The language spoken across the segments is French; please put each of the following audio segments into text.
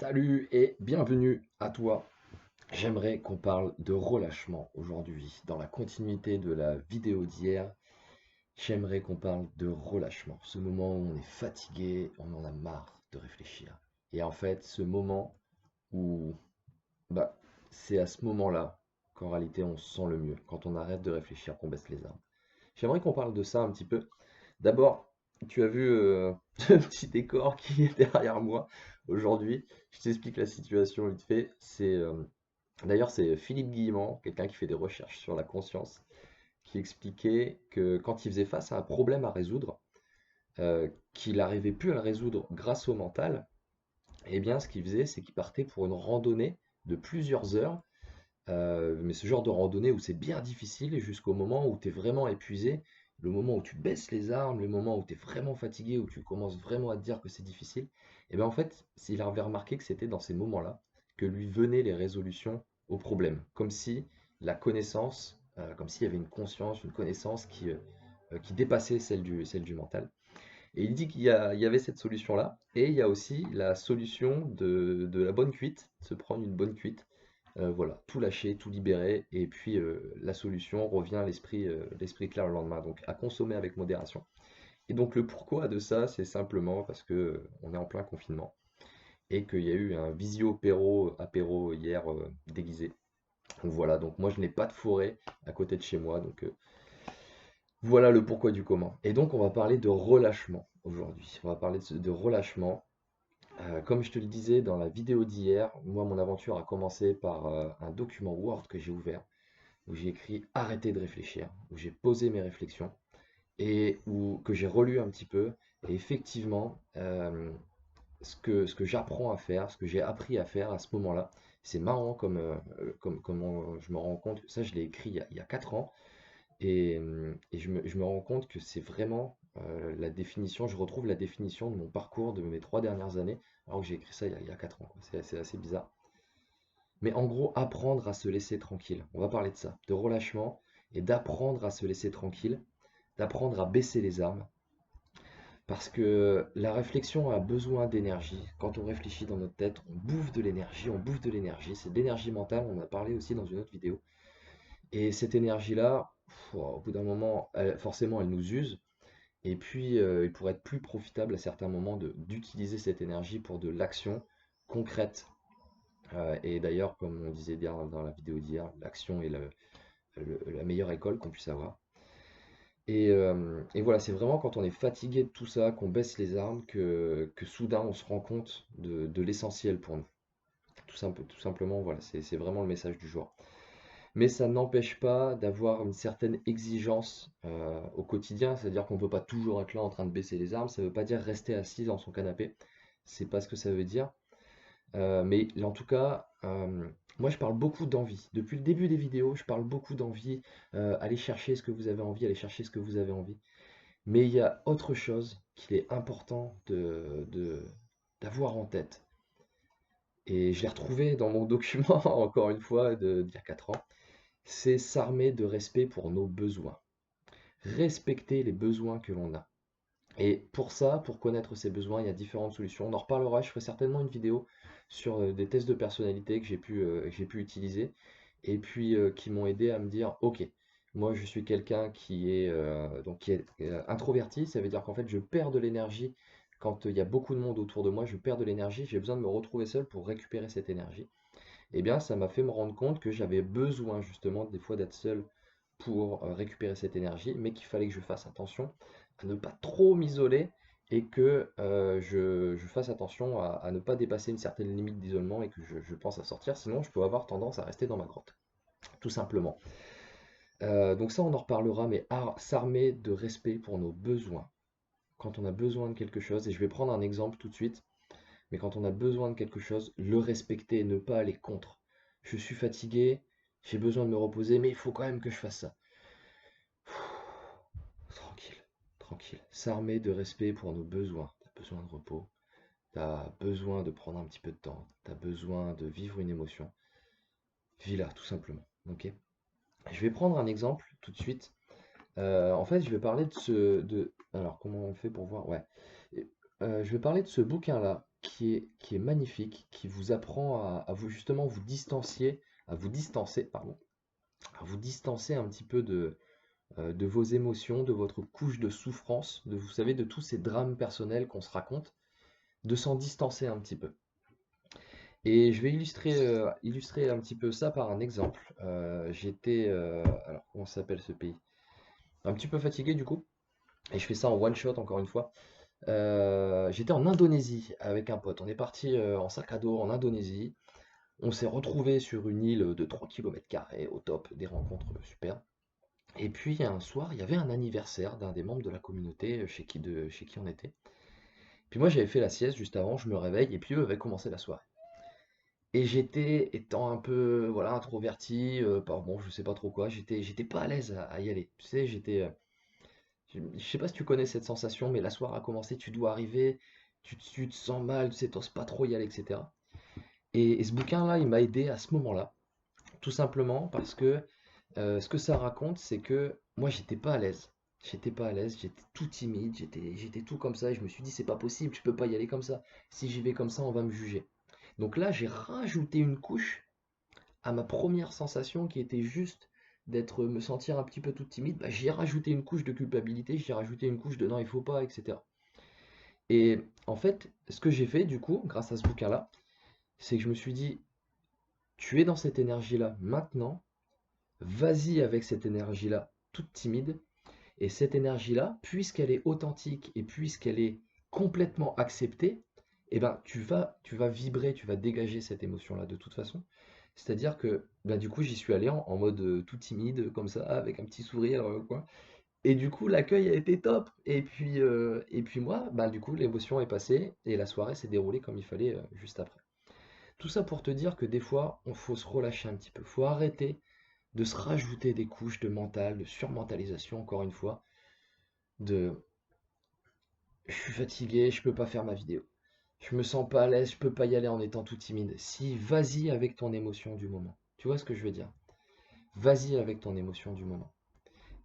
Salut et bienvenue à toi. J'aimerais qu'on parle de relâchement aujourd'hui. Dans la continuité de la vidéo d'hier, j'aimerais qu'on parle de relâchement. Ce moment où on est fatigué, on en a marre de réfléchir. Et en fait, ce moment où bah, c'est à ce moment-là qu'en réalité on se sent le mieux. Quand on arrête de réfléchir, qu'on baisse les armes. J'aimerais qu'on parle de ça un petit peu. D'abord, tu as vu le petit décor qui est derrière moi aujourd'hui. Je t'explique la situation vite fait. D'ailleurs, c'est Philippe Guillemant, quelqu'un qui fait des recherches sur la conscience, qui expliquait que quand il faisait face à un problème à résoudre, qu'il n'arrivait plus à le résoudre grâce au mental, eh bien, ce qu'il faisait, c'est qu'il partait pour une randonnée de plusieurs heures, mais ce genre de randonnée où c'est bien difficile jusqu'au moment où tu es vraiment épuisé, le moment où tu baisses les armes, le moment où tu es vraiment fatigué, où tu commences vraiment à te dire que c'est difficile, et bien en fait, il avait remarqué que c'était dans ces moments-là que lui venaient les résolutions aux problèmes, comme si la connaissance, comme s'il y avait une conscience, une connaissance qui dépassait celle du mental. Et il dit il y avait cette solution-là, et il y a aussi la solution de la bonne cuite, se prendre une bonne cuite. Voilà, tout lâcher, tout libérer, et puis la solution revient à l'esprit clair le lendemain. Donc à consommer avec modération. Et donc le pourquoi de ça, c'est simplement parce que on est en plein confinement et qu'il y a eu un apéro hier déguisé. Donc voilà, donc moi je n'ai pas de forêt à côté de chez moi, donc voilà le pourquoi du comment. Et donc on va parler de relâchement aujourd'hui. On va parler de relâchement. Comme je te le disais dans la vidéo d'hier, moi mon aventure a commencé par un document Word que j'ai ouvert où j'ai écrit arrêter de réfléchir, où j'ai posé mes réflexions et que j'ai relu un petit peu. Et effectivement, ce que j'apprends à faire, ce que j'ai appris à faire à ce moment-là, c'est marrant comme je me rends compte, ça je l'ai écrit il y a 4 ans, et je me rends compte que c'est vraiment la définition, je retrouve la définition de mon parcours de mes 3 dernières années, alors que j'ai écrit ça il y a 4 ans, quoi. C'est assez bizarre. Mais en gros, apprendre à se laisser tranquille. On va parler de ça, de relâchement et d'apprendre à se laisser tranquille, d'apprendre à baisser les armes. Parce que la réflexion a besoin d'énergie. Quand on réfléchit dans notre tête, on bouffe de l'énergie, on bouffe de l'énergie. C'est de l'énergie mentale, on en a parlé aussi dans une autre vidéo. Et cette énergie-là, au bout d'un moment, forcément, elle nous use. Et puis, il pourrait être plus profitable à certains moments d'utiliser cette énergie pour de l'action concrète. Et d'ailleurs, comme on disait bien dans la vidéo d'hier, l'action est la meilleure école qu'on puisse avoir. Et voilà, c'est vraiment quand on est fatigué de tout ça, qu'on baisse les armes, que soudain on se rend compte de l'essentiel pour nous. Tout simplement, voilà, c'est vraiment le message du jour. Mais ça n'empêche pas d'avoir une certaine exigence au quotidien, c'est-à-dire qu'on ne peut pas toujours être là en train de baisser les armes, ça ne veut pas dire rester assis dans son canapé, c'est pas ce que ça veut dire. Mais en tout cas, moi je parle beaucoup d'envie. Depuis le début des vidéos, je parle beaucoup d'envie. Allez chercher ce que vous avez envie, allez chercher ce que vous avez envie. Mais il y a autre chose qu'il est important d'avoir en tête. Et je l'ai retrouvé dans mon document, encore une fois, d'il y a 4 ans. C'est s'armer de respect pour nos besoins. Respecter les besoins que l'on a. Et pour ça, pour connaître ses besoins, il y a différentes solutions. On en reparlera, je ferai certainement une vidéo sur des tests de personnalité que j'ai pu utiliser et puis qui m'ont aidé à me dire, ok, moi je suis quelqu'un qui est introverti, ça veut dire qu'en fait je perds de l'énergie quand il y a beaucoup de monde autour de moi, je perds de l'énergie, j'ai besoin de me retrouver seul pour récupérer cette énergie. Eh bien, ça m'a fait me rendre compte que j'avais besoin justement des fois d'être seul pour récupérer cette énergie, mais qu'il fallait que je fasse attention à ne pas trop m'isoler et que je fasse attention à ne pas dépasser une certaine limite d'isolement et que je pense à sortir, sinon je peux avoir tendance à rester dans ma grotte, tout simplement. Donc ça, on en reparlera, mais s'armer de respect pour nos besoins. Quand on a besoin de quelque chose, et je vais prendre un exemple tout de suite, mais quand on a besoin de quelque chose, le respecter, ne pas aller contre. Je suis fatigué, j'ai besoin de me reposer, mais il faut quand même que je fasse ça. Tranquille, tranquille. S'armer de respect pour nos besoins. T'as besoin de repos, t'as besoin de prendre un petit peu de temps, t'as besoin de vivre une émotion. Vis-la, tout simplement. Ok. Je vais prendre un exemple tout de suite. En fait, je vais parler de alors, comment on fait pour voir? Ouais. Je vais parler de ce bouquin-là. qui est magnifique, qui vous apprend à vous justement vous distancier, à vous distancer, pardon, à vous distancer un petit peu de vos émotions, de votre couche de souffrance, de, vous savez, de tous ces drames personnels qu'on se raconte, de s'en distancer un petit peu. Et je vais illustrer un petit peu ça par un exemple. J'étais, alors comment s'appelle ce pays? Un petit peu fatigué du coup, et je fais ça en one shot encore une fois. J'étais en Indonésie avec un pote. On est parti en sac à dos en Indonésie. On s'est retrouvé sur une île de 3 km², au top, des rencontres super. Et puis un soir, il y avait un anniversaire d'un des membres de la communauté chez qui on était. Puis moi, j'avais fait la sieste juste avant, je me réveille, et puis eux avaient commencé la soirée. Et j'étais, étant un peu, voilà, introverti, bon, je sais pas trop quoi, j'étais pas à l'aise à y aller. Tu sais, je sais pas si tu connais cette sensation, mais la soirée a commencé, tu dois arriver, tu te sens mal, tu sais, t'oses pas trop y aller, etc. Et ce bouquin-là, il m'a aidé à ce moment-là, tout simplement parce que ce que ça raconte, c'est que moi, j'étais pas à l'aise. J'étais pas à l'aise, j'étais tout timide, j'étais tout comme ça, et je me suis dit, c'est pas possible, je peux pas y aller comme ça. Si j'y vais comme ça, on va me juger. Donc là, j'ai rajouté une couche à ma première sensation qui était juste d'être, me sentir un petit peu tout timide. Bah, j'y ai rajouté une couche de culpabilité, j'y ai rajouté une couche de non, il faut pas, etc. Et en fait, ce que j'ai fait du coup, grâce à ce bouquin-là, c'est que je me suis dit, tu es dans cette énergie-là maintenant, vas-y avec cette énergie-là toute timide, et cette énergie-là, puisqu'elle est authentique et puisqu'elle est complètement acceptée, eh ben, tu vas vibrer, tu vas dégager cette émotion-là de toute façon. C'est-à-dire que bah, du coup, j'y suis allé en mode tout timide, comme ça, avec un petit sourire, quoi. Et du coup, l'accueil a été top. Et puis moi, bah, du coup, l'émotion est passée et la soirée s'est déroulée comme il fallait juste après. Tout ça pour te dire que des fois, on faut se relâcher un petit peu. Faut arrêter de se rajouter des couches de mental, de surmentalisation, encore une fois, de je suis fatigué, je peux pas faire ma vidéo. Je me sens pas à l'aise, je peux pas y aller en étant tout timide. Si, vas-y avec ton émotion du moment. Tu vois ce que je veux dire? Vas-y avec ton émotion du moment.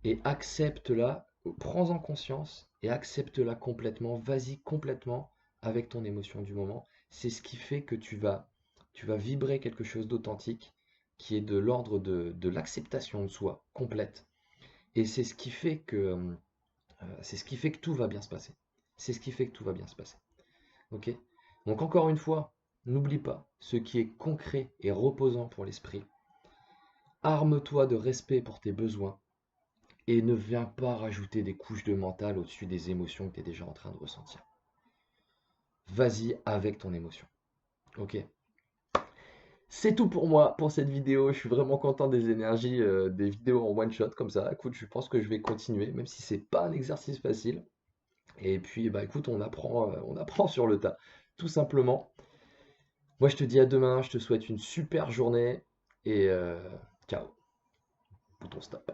Et accepte-la, prends-en conscience et accepte-la complètement. Vas-y complètement avec ton émotion du moment. C'est ce qui fait que tu vas vibrer quelque chose d'authentique qui est de l'ordre de l'acceptation de soi complète. Et c'est ce qui fait que tout va bien se passer. C'est ce qui fait que tout va bien se passer. Ok? Donc encore une fois, n'oublie pas, ce qui est concret et reposant pour l'esprit, arme-toi de respect pour tes besoins et ne viens pas rajouter des couches de mental au-dessus des émotions que tu es déjà en train de ressentir. Vas-y avec ton émotion. Ok? C'est tout pour moi pour cette vidéo. Je suis vraiment content des énergies, des vidéos en one shot comme ça. Écoute, je pense que je vais continuer, même si c'est pas un exercice facile. Et puis, bah écoute, on apprend sur le tas, tout simplement. Moi, je te dis à demain, je te souhaite une super journée et ciao. Bouton stop.